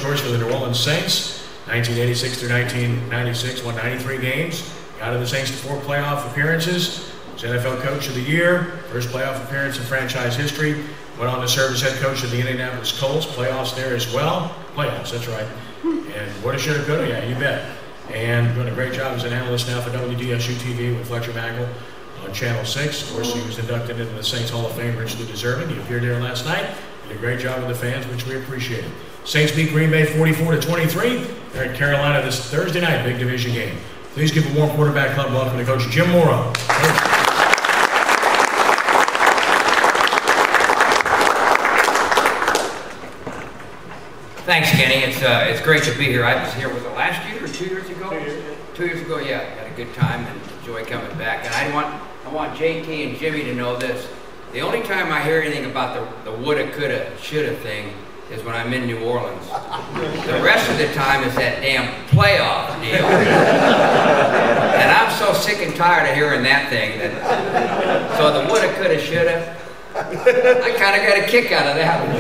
course, for the New Orleans Saints. 1986 through 1996, won 93 games. Got to the Saints to 4 playoff appearances. Was NFL Coach of the Year, first playoff appearance in franchise history. Went on to serve as head coach of the Indianapolis Colts. Playoffs there as well. Playoffs, that's right. And what a shoulda, coulda, yeah, you bet. And doing a great job as an analyst now for WDSU TV with Fletcher Mackel on Channel 6. Of course, he was inducted into the Saints Hall of Fame, richly deserving. He appeared there last night. Did a great job with the fans, which we appreciate. Saints beat Green Bay 44-23. They're in Carolina this Thursday night, big division game. Please give a warm quarterback club welcome to Coach Jim Mora. Thanks, Kenny. It's great to be here. I was here, was it last year or 2 years ago? 2 years ago, yeah. Had a good time and enjoy coming back. And I want JT and Jimmy to know this. The only time I hear anything about the woulda, coulda, shoulda thing is when I'm in New Orleans. The rest of the time is that damn playoff deal. And I'm so sick and tired of hearing that thing. So the woulda, coulda, shoulda, I kind of got a kick out of that one.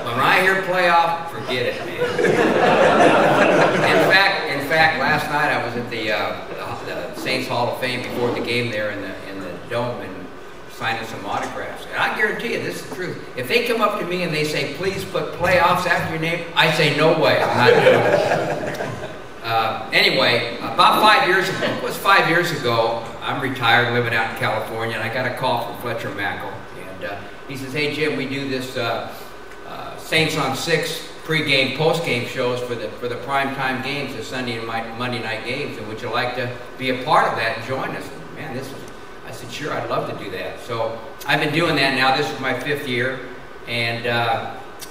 When I hear playoff, forget it, man. In fact, last night I was at the Saints Hall of Fame before the game there in the Dome and signing some autographs. And I guarantee you, this is the truth. If they come up to me and they say, please put playoffs after your name, I say, no way, I'm not doing it. Anyway, about 5 years ago, it was 5 years ago, I'm retired, living out in California, and I got a call from Fletcher Mackel. And he says, hey, Jim, we do this Saints on 6 pre-game, post-game shows for the primetime games, the Sunday and Monday night games, and would you like to be a part of that and join us? Man, I said, sure, I'd love to do that. So I've been doing that now. This is my 5th year, and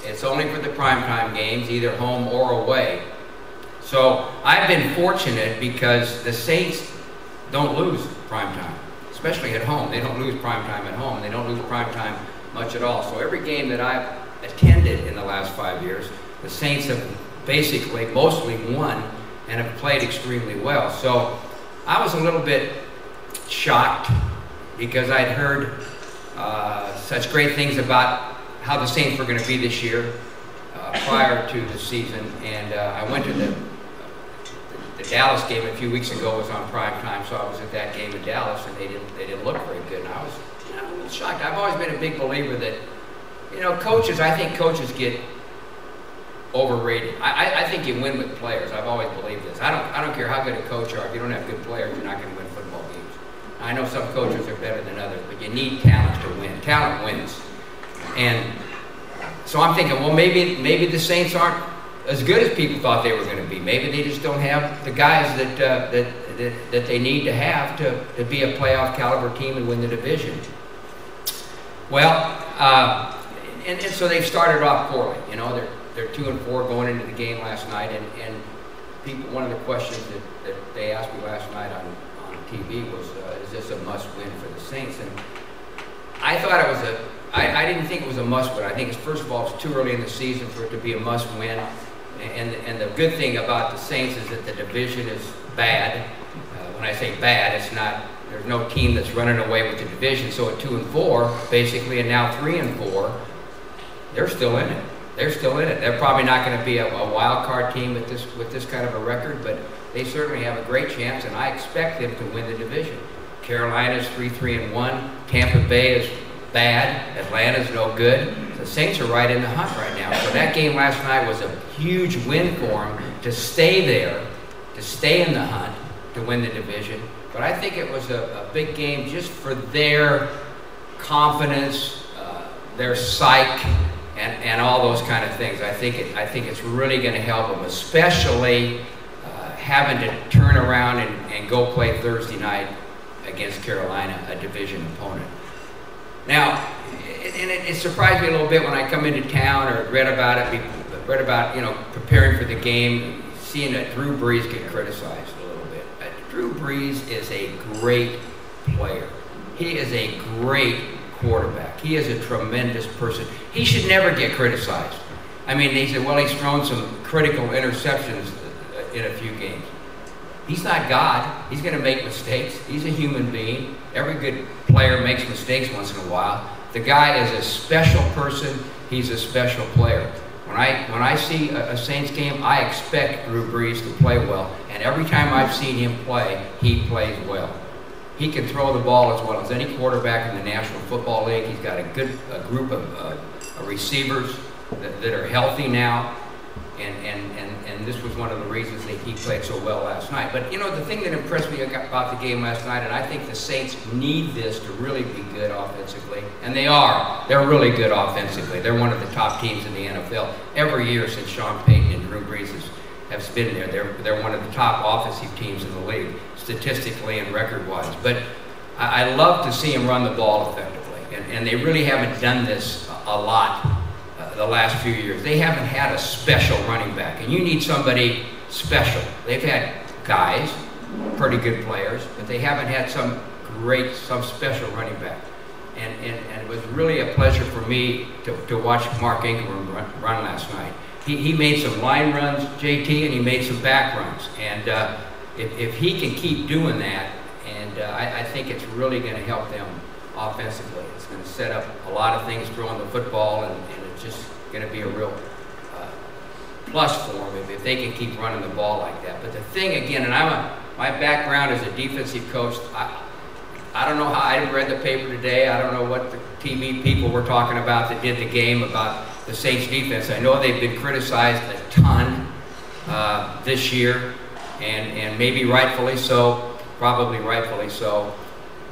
it's only for the primetime games, either home or away. So I've been fortunate because the Saints don't lose primetime, especially at home. They don't lose primetime at home. They don't lose primetime much at all. So every game that I've attended in the last 5 years, the Saints have basically mostly won and have played extremely well. So I was a little bit shocked because I'd heard such great things about how the Saints were going to be this year prior to the season, and I went to the Dallas game a few weeks ago. Was on prime time, so I was at that game in Dallas, and they didn't look very good, and I was a little shocked. I've always been a big believer that, you know, I think coaches get overrated. I think you win with players. I've always believed this. I don't care how good a coach you are. If you don't have good players, you're not going to win football games. I know some coaches are better than others, but you need talent to win. Talent wins. And so I'm thinking, well, maybe the Saints aren't as good as people thought they were going to be. Maybe they just don't have the guys that they need to have to be a playoff caliber team and win the division. Well, and so they've started off poorly. You know, they're 2-4 going into the game last night, and people. One of the questions that they asked me last night on TV was, is this a must-win for the Saints? And I thought it was I didn't think it was a must-win. I think first of all, it's too early in the season for it to be a must-win. And the good thing about the Saints is that the division is bad. When I say bad, it's not. There's no team that's running away with the division. So at 2-4, basically, and now 3-4, they're still in it. They're still in it. They're probably not going to be a wild card team with this kind of a record, but they certainly have a great chance, and I expect them to win the division. Carolina's 3-1. Tampa Bay is bad. Atlanta's no good. The Saints are right in the hunt right now. So that game last night was a huge win for them to stay there, to stay in the hunt, to win the division. But I think it was a big game just for their confidence, their psyche, and all those kind of things. I think it's really going to help them, especially having to turn around and go play Thursday night against Carolina, a division opponent. Now, and it surprised me a little bit when I come into town or read about you know, preparing for the game, seeing that Drew Brees get criticized a little bit. Drew Brees is a great player. He is a great quarterback. He is a tremendous person. He should never get criticized. I mean, they said, well, he's thrown some critical interceptions in a few games. He's not God. He's going to make mistakes. He's a human being. Every good player makes mistakes once in a while. The guy is a special person. He's a special player. When I see a Saints game, I expect Drew Brees to play well, and every time I've seen him play, he plays well. He can throw the ball as well as any quarterback in the National Football League. He's got a group of receivers that are healthy now, and this was one of the reasons that he played so well last night. But you know, the thing that impressed me about the game last night, and I think the Saints need this to really be good offensively, and they are. They're really good offensively. They're one of the top teams in the NFL every year since Sean Payton and Drew Brees have been there. They're one of the top offensive teams in the league, statistically and record-wise. But I love to see them run the ball effectively, and they really haven't done this a lot the last few years. They haven't had a special running back, and you need somebody special. They've had guys, pretty good players, but they haven't had some special running back. And it was really a pleasure for me to watch Mark Ingram run last night. He made some line runs, JT, and he made some back runs. And if he can keep doing that, and I think it's really going to help them offensively. It's going to set up a lot of things throwing the football, and it's just going to be a real plus for them if they can keep running the ball like that. But the thing, again, and my background as a defensive coach, I don't know how, I didn't read the paper today. I don't know what the TV people were talking about that did the game about the Saints defense. I know they've been criticized a ton this year, and maybe rightfully so, probably rightfully so.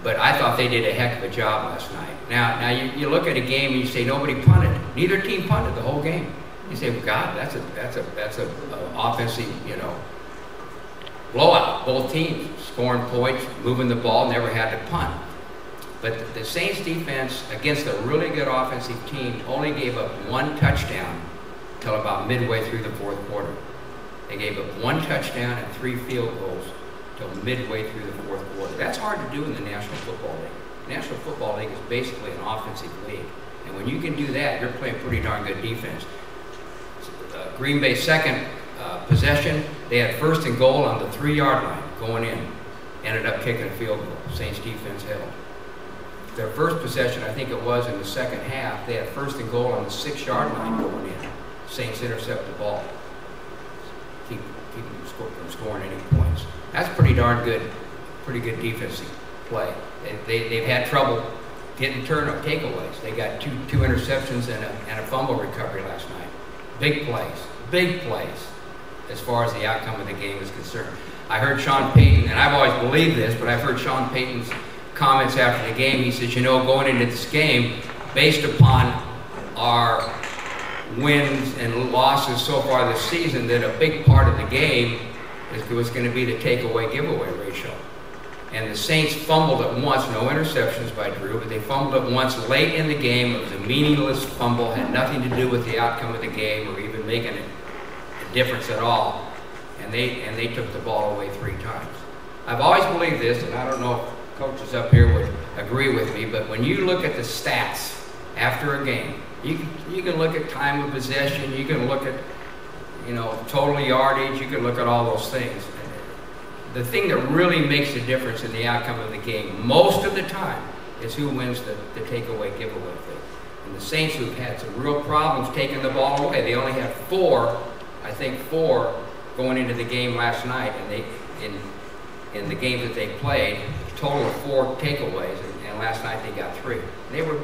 But I thought they did a heck of a job last night. Now you look at a game and you say nobody punted. Neither team punted the whole game. You say, well, God, that's a offensive, blowout. Both teams scoring points, moving the ball, never had to punt. But the Saints defense against a really good offensive team only gave up one touchdown until about midway through the fourth quarter. They gave up one touchdown and 3 field goals till midway through the fourth quarter. That's hard to do in the National Football League. The National Football League is basically an offensive league. And when you can do that, you're playing pretty darn good defense. Green Bay's second possession, they had 1st and goal on the 3-yard line going in. Ended up kicking a field goal. Saints defense held. Their first possession, I think it was in the second half, they had 1st and goal on the 6-yard line going in. Saints intercept the ball. Keep them from scoring any points. That's pretty darn good, pretty good defensive play. They've had trouble getting takeaways. They got two interceptions and a fumble recovery last night. Big plays as far as the outcome of the game is concerned. I heard Sean Payton, and I've always believed this, but I've heard Sean Payton's comments after the game. He says, going into this game, based upon our wins and losses so far this season, that a big part of the game was going to be the takeaway giveaway ratio. And the Saints fumbled it once, no interceptions by Drew, but they fumbled it once late in the game. It was a meaningless fumble, had nothing to do with the outcome of the game or even making a difference at all. And they took the ball away 3 times. I've always believed this, and I don't know if coaches up here would agree with me, but when you look at the stats after a game, you can look at time of possession, you can look at total yardage, you can look at all those things. The thing that really makes a difference in the outcome of the game most of the time is who wins the takeaway giveaway thing. And the Saints, who've had some real problems taking the ball away, they only had 4 going into the game last night, and in the games that they played, a total of 4 takeaways, and last night they got 3. They were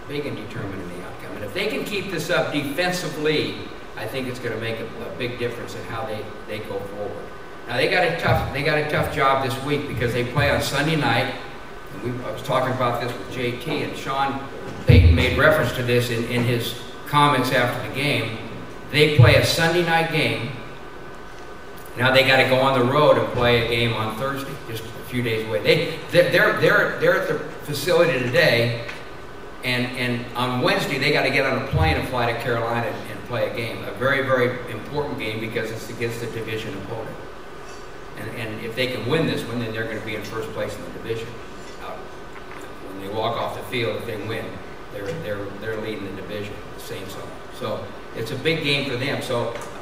big and determined in the outcome. And if they can keep this up defensively, I think it's going to make a big difference in how they go forward. Now they got a tough job this week because they play on Sunday night. And I was talking about this with JT, and Sean Payton made reference to this in his comments after the game. They play a Sunday night game. Now they got to go on the road and play a game on Thursday, just a few days away. They're at the facility today, and on Wednesday they got to get on a plane and fly to Carolina and play a game, a very, very important game because it's against a division opponent. And if they can win this one, then they're going to be in first place in the division. When they walk off the field, if they win, they're leading the division, the Saints are. So it's a big game for them.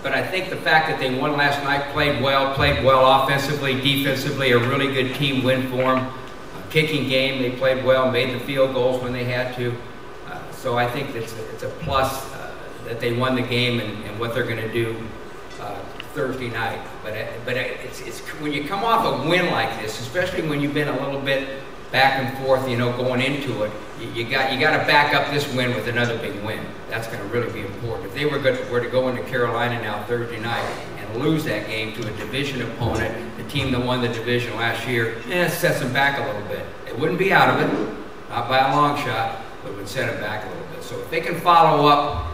But I think the fact that they won last night, played well offensively, defensively, a really good team win for them. A kicking game, they played well, made the field goals when they had to. So I think it's a plus that they won the game and what they're going to do Thursday night. But it's when you come off a win like this, especially when you've been a little bit back and forth, you know, going into it, you got to back up this win with another big win. That's going to really be important. If they were to go into Carolina now Thursday night and lose that game to a division opponent, the team that won the division last year, it sets them back a little bit. They wouldn't be out of it, not by a long shot, but would set them back a little bit. So if they can follow up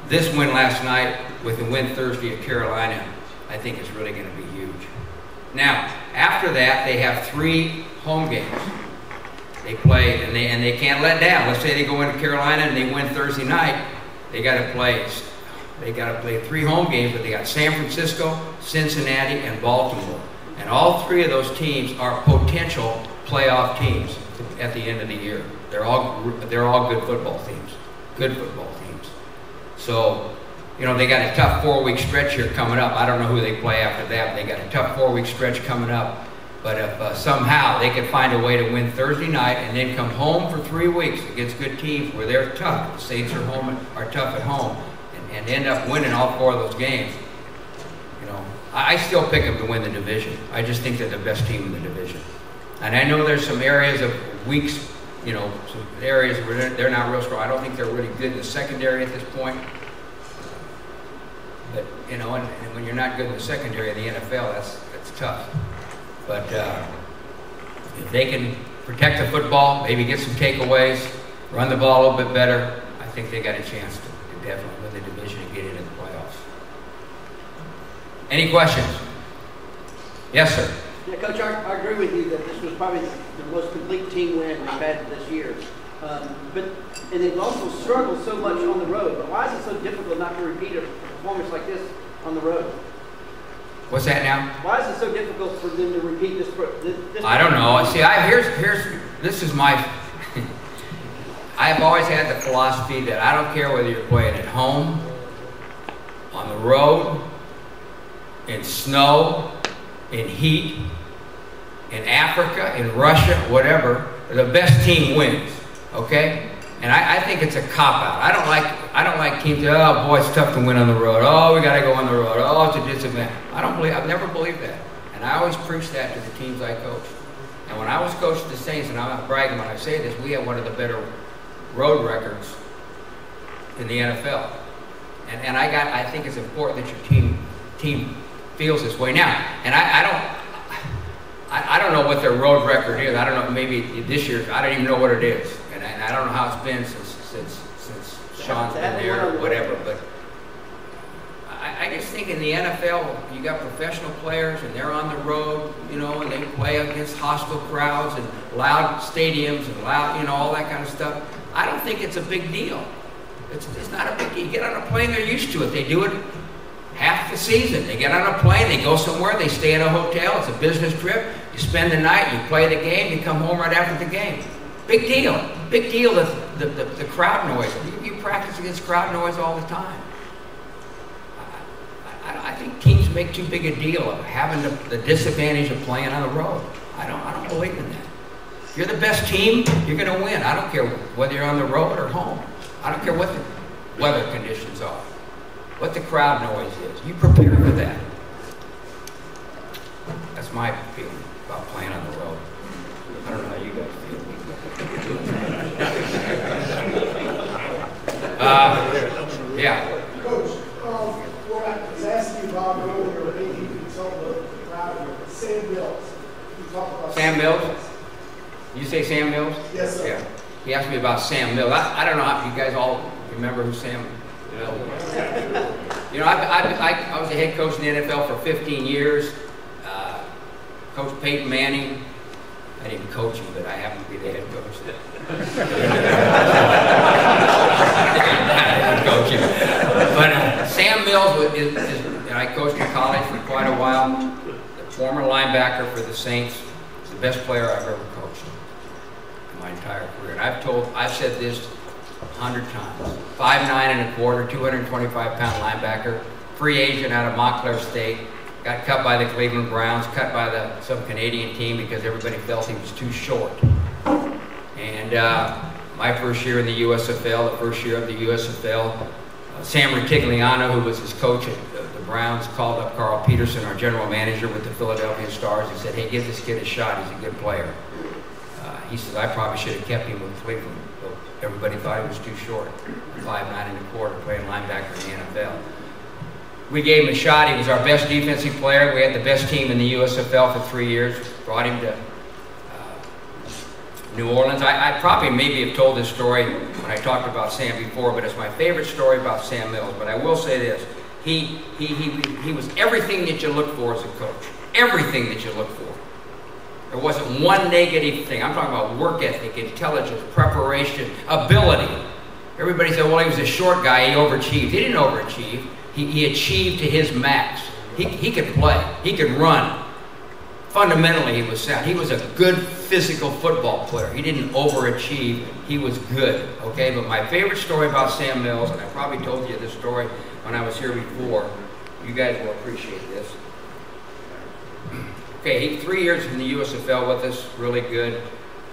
this win last night with a win Thursday at Carolina, I think it's really going to be huge. Now, after that, they have 3 home games. They play, and they can't let down. Let's say they go into Carolina and they win Thursday night. They got to play 3 home games, but they got San Francisco, Cincinnati, and Baltimore. And all 3 of those teams are potential playoff teams at the end of the year. They're all good football teams. Good football teams. So, you know, they got a tough 4-week stretch here coming up. I don't know who they play after that, but they got a tough 4-week stretch coming up. But if somehow they can find a way to win Thursday night and then come home for 3 weeks against good teams where they're tough, the Saints are tough at home, and end up winning all 4 of those games, you know, I still pick them to win the division. I just think they're the best team in the division. And I know there's some areas of weeks, you know, some areas where they're not real strong. I don't think they're really good in the secondary at this point. But, you know, and when you're not good in the secondary in the NFL, that's tough. But if they can protect the football, maybe get some takeaways, run the ball a little bit better, I think they got a chance to definitely win the division and get into the playoffs. Any questions? Yes, sir. Yeah, Coach, I agree with you that this was probably the most complete team win we've had this year. And they've also struggled so much on the road. But why is it so difficult not to repeat a performance like this on the road? What's that now? Why is it so difficult for them to repeat this? I don't know. See, this is my. I've always had the philosophy that I don't care whether you're playing at home, on the road, in snow, in heat, in Africa, in Russia, whatever. The best team wins. Okay? And I think it's a cop-out. I don't like teams that, oh boy, it's tough to win on the road. Oh, we got to go on the road. Oh, it's a disadvantage. I've never believed that. And I always preach that to the teams I coach. And when I was coaching the Saints, and I'm not bragging when I say this, we had one of the better road records in the NFL. And I think it's important that your team feels this way. Now, and I don't know what their road record is. I don't know, maybe this year, I don't even know what it is. And I don't know how it's been since Sean's been there or whatever, but I just think in the NFL, you got professional players and they're on the road, you know, and they play against hostile crowds and loud stadiums and loud, you know, all that kind of stuff. I don't think it's a big deal. It's not a big deal. You get on a plane, they're used to it. They do it half the season. They get on a plane, they go somewhere, they stay in a hotel, it's a business trip, you spend the night, you play the game, you come home right after the game. Big deal. Big deal, the crowd noise. You practice against crowd noise all the time. I think teams make too big a deal of having the disadvantage of playing on the road. I don't believe in that. If you're the best team, you're going to win. I don't care whether you're on the road or home. I don't care what the weather conditions are, what the crowd noise is. You prepare for that. That's my feeling about playing on the road. I don't know how you guys feel. Yeah. Coach, what I was asking you about earlier, maybe you can tell the crowd here, Sam Mills. You talked about Sam Mills? You say Sam Mills? Yes, sir. Yeah. He asked me about Sam Mills. I don't know how you guys all remember who Sam Mills was. You know, I was a head coach in the NFL for 15 years. Coach Peyton Manning. I didn't coach him, but I happened to be the head coach. I didn't coach him. But Sam Mills and I coached in college for quite a while. The former linebacker for the Saints. He's the best player I've ever coached in my entire career. And I've said this 100 times. 5'9" 1/4", 225-pound linebacker, free agent out of Montclair State. Got cut by the Cleveland Browns, cut by some Canadian team because everybody felt he was too short. And my first year in the USFL, the first year of the USFL, Sam Rutigliano, who was his coach at the Browns, called up Carl Peterson, our general manager with the Philadelphia Stars. He said, hey, give this kid a shot. He's a good player. He said, I probably should have kept him with Cleveland. But everybody thought he was too short. 5'9", playing linebacker in the NFL. We gave him a shot. He was our best defensive player. We had the best team in the USFL for 3 years. Brought him to New Orleans. I probably maybe have told this story when I talked about Sam before, but it's my favorite story about Sam Mills. But I will say this. He was everything that you look for as a coach. Everything that you look for. There wasn't one negative thing. I'm talking about work ethic, intelligence, preparation, ability. Everybody said, well, he was a short guy, he overachieved. He didn't overachieve. He achieved to his max. He could play. He could run. Fundamentally, he was sound. He was a good physical football player. He didn't overachieve. He was good, okay? But my favorite story about Sam Mills, and I probably told you this story when I was here before. You guys will appreciate this. Okay, 3 years in the USFL with us, really good.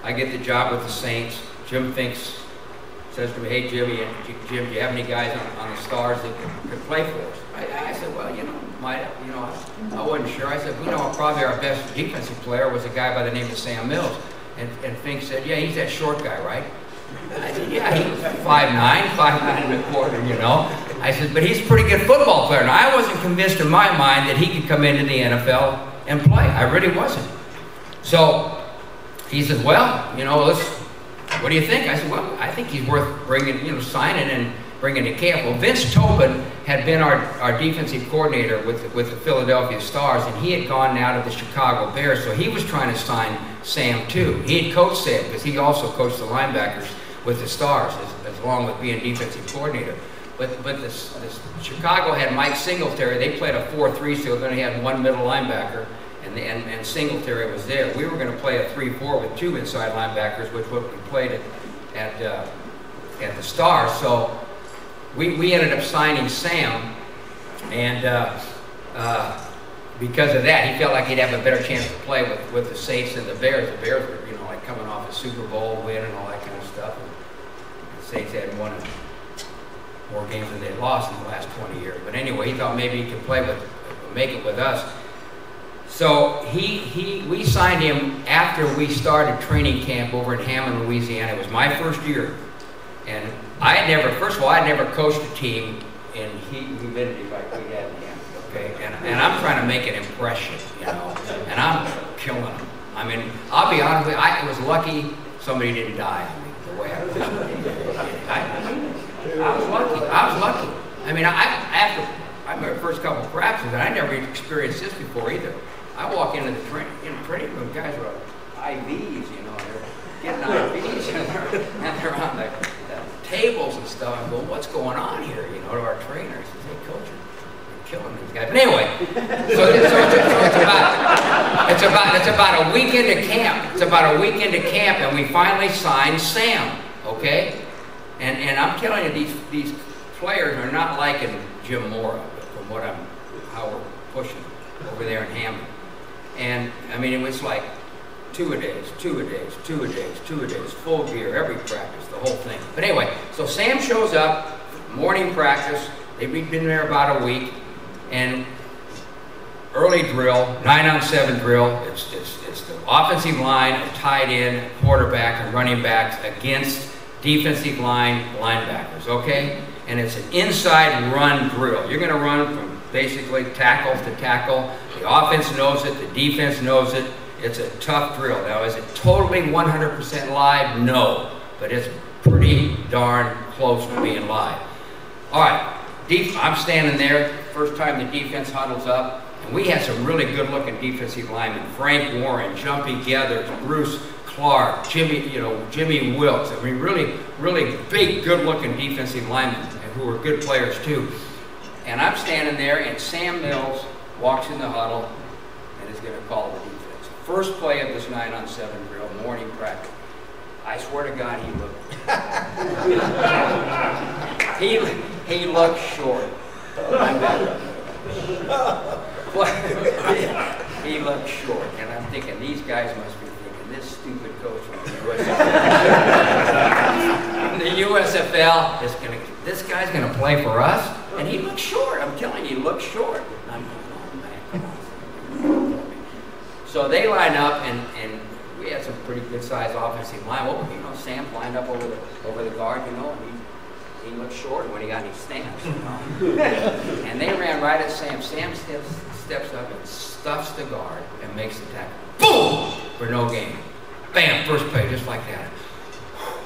I get the job with the Saints. Jim says to me, hey, Jim, do you have any guys on the Stars that could play for us? I said, well, I wasn't sure. I said, probably our best defensive player was a guy by the name of Sam Mills. And Fink said, yeah, he's that short guy, right? I said, yeah, he was 5'9", 5'9", I said, but he's a pretty good football player. Now, I wasn't convinced in my mind that he could come into the NFL and play. I really wasn't. So he said, well, what do you think? I said, well, I think he's worth bringing, signing and bringing to camp. Well, Vince Tobin had been our defensive coordinator with the Philadelphia Stars, and he had gone now to the Chicago Bears, so he was trying to sign Sam too. He had coached Sam because he also coached the linebackers with the Stars, as along with being defensive coordinator. But this Chicago had Mike Singletary. They played a 4-3, so then he had one middle linebacker, and Singletary was there. We were going to play a 3-4 with two inside linebackers, which what we played at the Stars. So we ended up signing Sam, and because of that, he felt like he'd have a better chance to play with the Saints and the Bears. The Bears were, like coming off a Super Bowl win and all that kind of stuff. And the Saints hadn't won more games than they lost in the last 20 years. But anyway, he thought maybe he could make it with us. So we signed him after we started training camp over in Hammond, Louisiana. It was my first year. And first of all, I had never coached a team in heat and humidity like we had in Hammond, okay? And I'm trying to make an impression, and I'm killing them. I mean, I'll be honest with you, I was lucky somebody didn't die on me the way I was. I was lucky. I mean, after my first couple of practices, and I never experienced this before either. I walk into the training room, guys are IVs, they're getting IVs, and they're on the tables and stuff. I go, what's going on here? To our trainer. He says, hey, coach, you're killing these guys. But anyway, so it's about a week into camp. It's about a week into camp, and we finally signed Sam, okay? And I'm telling you, these players are not liking Jim Mora, from how we're pushing over there in Hammond. And I mean, it was like 2 a days, full gear, every practice, the whole thing. But anyway, so Sam shows up, morning practice. They've been there about a week, and early drill, 9-on-7 drill. It's the offensive line, a tight end, quarterback, and running backs against defensive line linebackers, okay? And it's an inside run drill. You're going to run from basically tackle to tackle. The offense knows it. The defense knows it. It's a tough drill. Now, is it totally 100% live? No, but it's pretty darn close to being live. All right, I'm standing there. First time the defense huddles up, and we had some really good-looking defensive linemen. Frank Warren, Jumpy Geathers, Bruce Clark, Jimmy Wilkes. I mean, really, really big, good-looking defensive linemen who were good players too. And I'm standing there, and Sam Mills walks in the huddle and is going to call the defense. First play of this 9-on-7 drill, morning practice. I swear to God, he looked. he looked short. He looked short, and I'm thinking these guys must be thinking this stupid coach from the USFL. The USFL is going to. This guy's going to play play for us. And he looked short. I'm telling you, he looked short. I'm going, oh man, come on. So they line up, and we had some pretty good sized offensive line. Well, you know, Sam lined up over the guard, you know, and he looked short when he got any stance, you know. And they ran right at Sam. Sam steps up and stuffs the guard and makes the tackle. Boom! For no gain. Bam! First play, just like that.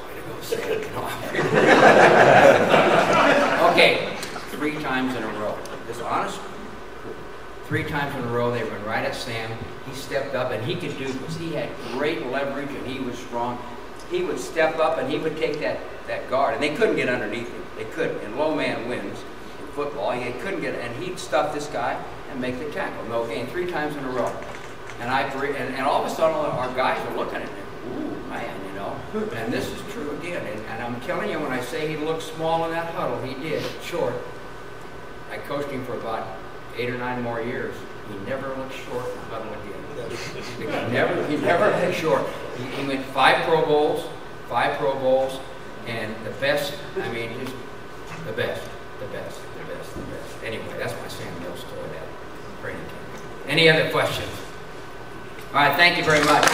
Way to go, Sam. You know. Okay, 3 times in a row. Just honest. 3 times in a row, they run right at Sam. He stepped up, and he could do, because he had great leverage and he was strong. He would step up and he would take that guard, and they couldn't get underneath him. They couldn't. And low man wins in football. They couldn't get, and he'd stuff this guy and make the tackle. No gain. 3 times in a row. And all of a sudden, our guys are looking at him. Ooh, man, you know. And this is true again. And I'm telling you, when I say he looked small in that huddle, he did. Short. I coached him for about 8 or 9 more years. He never looked short in the huddle again. He never looked short. He went 5 Pro Bowls, and the best, I mean, just the best. Anyway, that's my Sam Mills story. That great. Any other questions? All right, thank you very much.